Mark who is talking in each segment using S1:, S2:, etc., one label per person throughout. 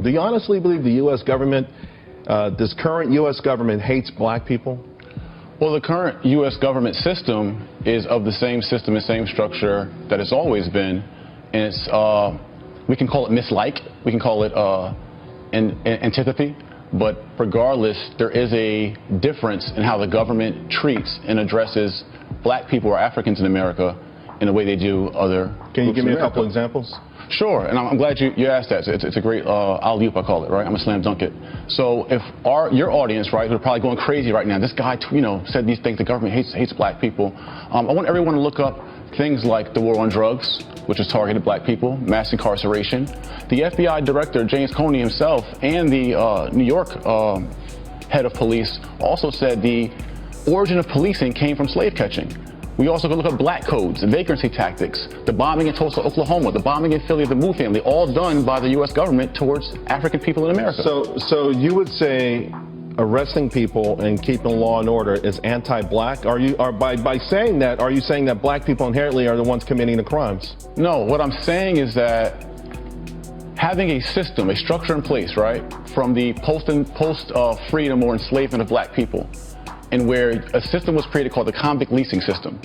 S1: Do you honestly believe the U.S. government, this current U.S. government hates black people?
S2: Well, the current U.S. government system is of the same system and same structure that it's always been. And it's, we can call it mislike, we can call it antipathy. But regardless, there is a difference in how the government treats and addresses black people or Africans in America in the way they do other groups.
S1: Can you give me a couple
S2: America.
S1: examples?
S2: Sure, and I'm glad you asked that. It's a great alley-oop, I call it, right? I'm a slam dunk it. So if your audience, right, who are probably going crazy right now, this guy, said these things, the government hates black people. I want everyone to look up things like the war on drugs, which has targeted black people, mass incarceration. The FBI director, James Comey himself, and the New York head of police also said the origin of policing came from slave catching. We also can look at black codes, vagrancy tactics, the bombing in Tulsa, Oklahoma, the bombing in Philly of the Moo family, all done by the U.S. government towards African people in America.
S1: So you would say arresting people and keeping law and order is anti-black? By saying that, are you saying that black people inherently are the ones committing the crimes?
S2: No, what I'm saying is that having a system, a structure in place, right, from the post-freedom or enslavement of black people, and where a system was created called the convict leasing system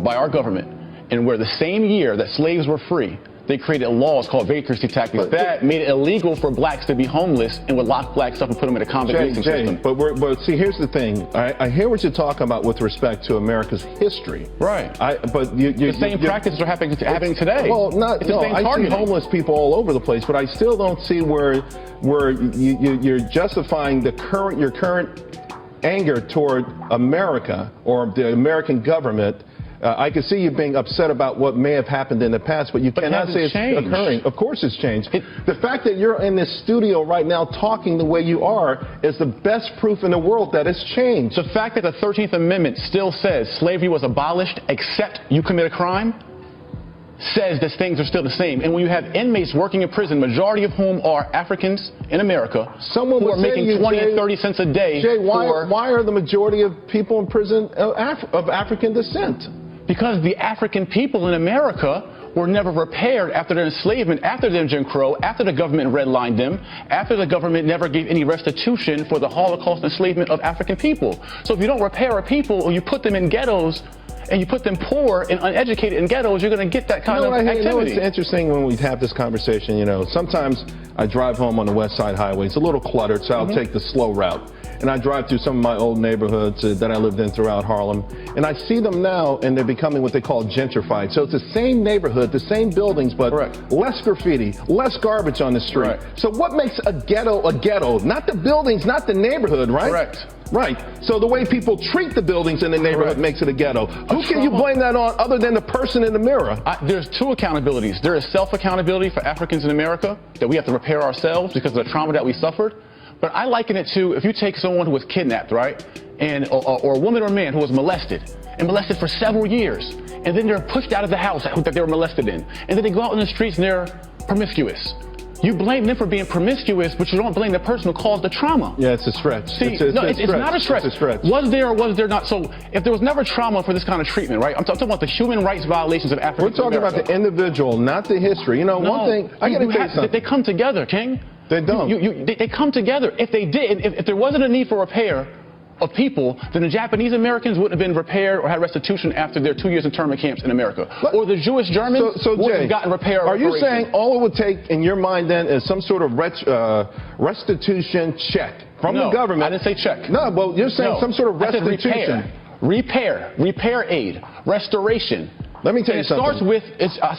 S2: by our government, and where the same year that slaves were free, they created laws called vagrancy tactics that made it illegal for blacks to be homeless and would lock blacks up and put them in a convict leasing system.
S1: But see, here's the thing. I hear what you're talking about with respect to America's history.
S2: Right.
S1: The
S2: same practices are happening today.
S1: Well, I see homeless people all over the place, but I still don't see where you're justifying your current anger toward America or the American government. I can see you being upset about what may have happened in the past, but you cannot say it's occurring. Of course it's changed. The fact that you're in this studio right now talking the way you are is the best proof in the world that it's changed.
S2: The fact that the 13th Amendment still says slavery was abolished except you commit a crime says that things are still the same. And when you have inmates working in prison, majority of whom are Africans in America, who are making 20 and 30 cents a day.
S1: Jay, why are the majority of people in prison of African descent?
S2: Because the African people in America were never repaired after their enslavement, after their Jim Crow, after the government redlined them, after the government never gave any restitution for the Holocaust enslavement of African people. So if you don't repair a people or you put them in ghettos, and you put them poor and uneducated in ghettos, you're going to get that kind of activity.
S1: You know, it's interesting when we have this conversation, sometimes I drive home on the West Side Highway. It's a little cluttered, so I'll take the slow route. And I drive through some of my old neighborhoods that I lived in throughout Harlem. And I see them now, and they're becoming what they call gentrified. So it's the same neighborhood, the same buildings, but less graffiti, less garbage on the street. So what makes a ghetto? Not the buildings, not the neighborhood, right?
S2: Correct.
S1: Right. So the way people treat the buildings in the neighborhood makes it a ghetto. Who can you blame that on other than the person in the mirror?
S2: There's two accountabilities. There is self-accountability for Africans in America, that we have to repair ourselves because of the trauma that we suffered. But I liken it to if you take someone who was kidnapped, right, or a woman or a man who was molested for several years, and then they're pushed out of the house that they were molested in, and then they go out in the streets and they're promiscuous. You blame them for being promiscuous, but you don't blame the person who caused the trauma.
S1: Yeah, it's a stretch.
S2: See, it's not a stretch.
S1: It's a stretch.
S2: Was there or was there not? So if there was never trauma for this kind of treatment, right? I'm talking about the human rights violations of Africans.
S1: We're talking about the individual, not the history. One thing, I got to tell you something.
S2: They come together, King.
S1: They don't.
S2: They come together. If they did, if there wasn't a need for repair of people, then the Japanese Americans wouldn't have been repaired or had restitution after their 2 years internment camps in America. Or the Jewish Germans wouldn't have gotten repair or
S1: reparation. Are you saying all it would take in your mind then is some sort of restitution check from the government?
S2: I didn't say check.
S1: No, well, you're saying some sort of restitution.
S2: Repair aid, restoration.
S1: Let me tell you something.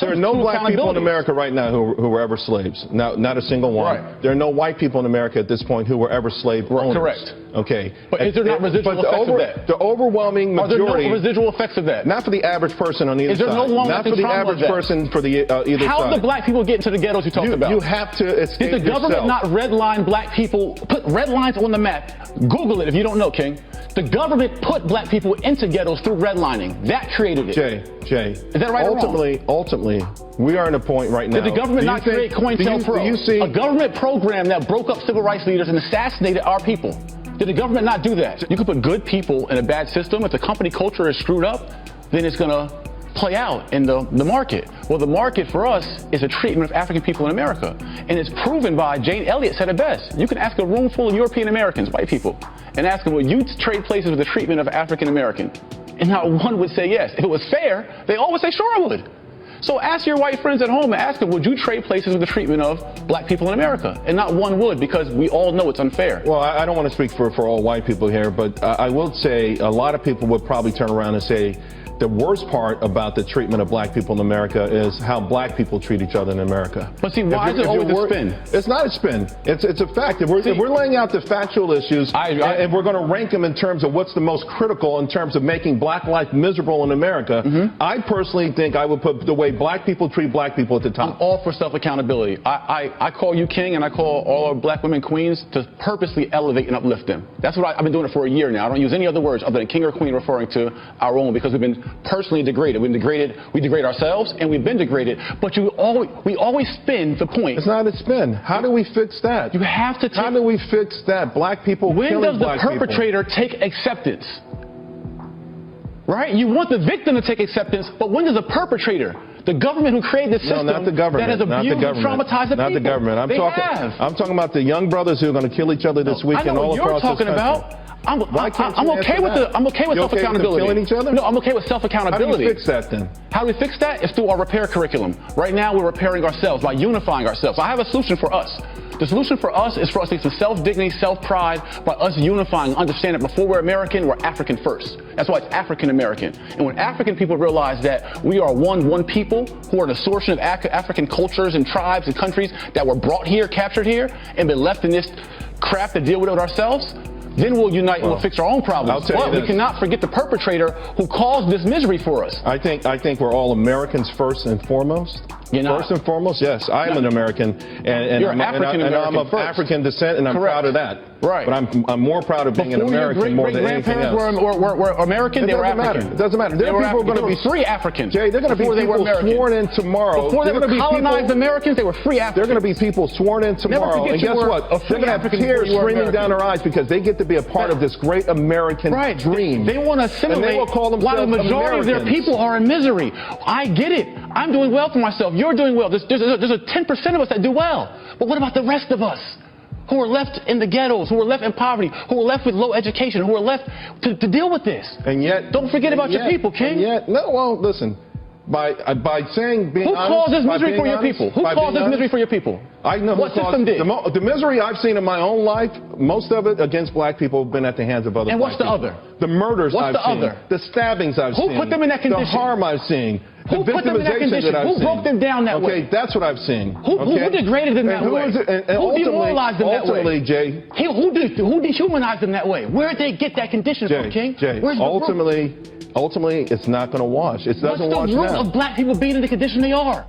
S1: There are no black people in America right now who were ever slaves. Not a single one. Right. There are no white people in America at this point who were ever slave owners.
S2: Correct.
S1: Okay.
S2: But is there not residual effects of that?
S1: The overwhelming majority.
S2: Are there no residual effects of that?
S1: Not for the average person on either side.
S2: Is there no long-lasting trauma?
S1: Not for the average person for the either side.
S2: How did the black people get into the ghettos you talked about?
S1: You have to escape
S2: Did the government not redline black people, put red lines on the map? Google it if you don't know, King. The government put black people into ghettos through redlining. That created it.
S1: Jay.
S2: Is that right or wrong?
S1: Ultimately, we are in a point right now.
S2: Did the government not create COINTELPRO? A government program that broke up civil rights leaders and assassinated our people. Did the government not do that? You could put good people in a bad system. If the company culture is screwed up, then it's going to play out in the market? Well, the market for us is a treatment of African people in America. And it's proven by, Jane Elliott said it best. You can ask a room full of European Americans, white people, and ask them, would you trade places with the treatment of African American? And not one would say yes. If it was fair, they all would say, sure, I would. So ask your white friends at home and ask them, would you trade places with the treatment of black people in America? And not one would, because we all know it's unfair.
S1: Well, I don't want to speak for all white people here, but I will say a lot of people would probably turn around and say the worst part about the treatment of black people in America is how black people treat each other in America.
S2: But see, why is it always a spin?
S1: It's not a spin. It's a fact. If we're laying out the factual issues, and we're going to rank them in terms of what's the most critical in terms of making black life miserable in America, I personally think I would put the way black people treat black people at the top.
S2: I'm all for self-accountability. I call you king, and I call all our black women queens to purposely elevate and uplift them. That's what I've been doing it for a year now. I don't use any other words other than king or queen referring to our own, because we've been personally degraded. We degrade ourselves, and we've been degraded. But we always spin the point.
S1: It's not a spin. How do we fix that?
S2: You have to.
S1: How do we fix that? Black people killing black people.
S2: When does the perpetrator take acceptance? Right? You want the victim to take acceptance, but when does the perpetrator, the government who created the system,
S1: not the government,
S2: that has abused and traumatized the people?
S1: Not the government. I'm talking about the young brothers who are going to kill each other this weekend all across this country.
S2: I know what you're talking about. I'm okay with self-accountability.
S1: Killing each other?
S2: No, I'm okay with self-accountability.
S1: How do we fix that then?
S2: How do we fix that? It's through our repair curriculum. Right now, we're repairing ourselves by unifying ourselves. I have a solution for us. The solution for us is for us to get some self-dignity, self-pride by us unifying, understanding that before we're American, we're African first. That's why it's African American. And when African people realize that we are one people who are the source of African cultures and tribes and countries that were brought here, captured here, and been left in this crap to deal with it ourselves, then we'll unite and we'll fix our own problems. But we cannot forget the perpetrator who caused this misery for us.
S1: I think we're all Americans first and foremost.
S2: You're not.
S1: First and foremost, yes. I am an American, and I'm of African descent, and I'm proud of that.
S2: Right.
S1: But I'm more proud of being an American more than anything else.
S2: Were American, they were African.
S1: It doesn't matter. There are people going to be
S2: free Africans.
S1: Jay, they're going to be people sworn in tomorrow.
S2: Before they were colonized Americans, they were free Africans.
S1: They're going to be people sworn in tomorrow, and guess what? They're going to have tears streaming down their eyes because they get to be a part of this great American dream.
S2: They want to assimilate,
S1: and they will call themselves
S2: while the majority of their people are in misery. I get it. I'm doing well for myself. You're doing well. There's a 10% of us that do well. But what about the rest of us who are left in the ghettos, who are left in poverty, who are left with low education, who are left to deal with this?
S1: And yet,
S2: don't forget about your people, King.
S1: And yet, no, well, listen. By saying being honest,
S2: who caused this misery for your people? Who caused this misery for your people?
S1: I know
S2: what system did.
S1: The misery I've seen in my own life, most of it against black people, have been at the hands of other.
S2: And what's the other?
S1: The murders I've seen.
S2: Other?
S1: The stabbings I've seen.
S2: Who put them in that condition?
S1: The harm I've seen.
S2: Who put them in that condition? Who broke them down that way?
S1: Okay, that's what I've seen.
S2: Who degraded them that way? Who demoralized them that way?
S1: Ultimately, Jay.
S2: Who dehumanized them that way? Where did they get that condition from, King?
S1: Jay, ultimately, it's not going to wash. It doesn't wash now.
S2: What's the root of black people being in the condition they are?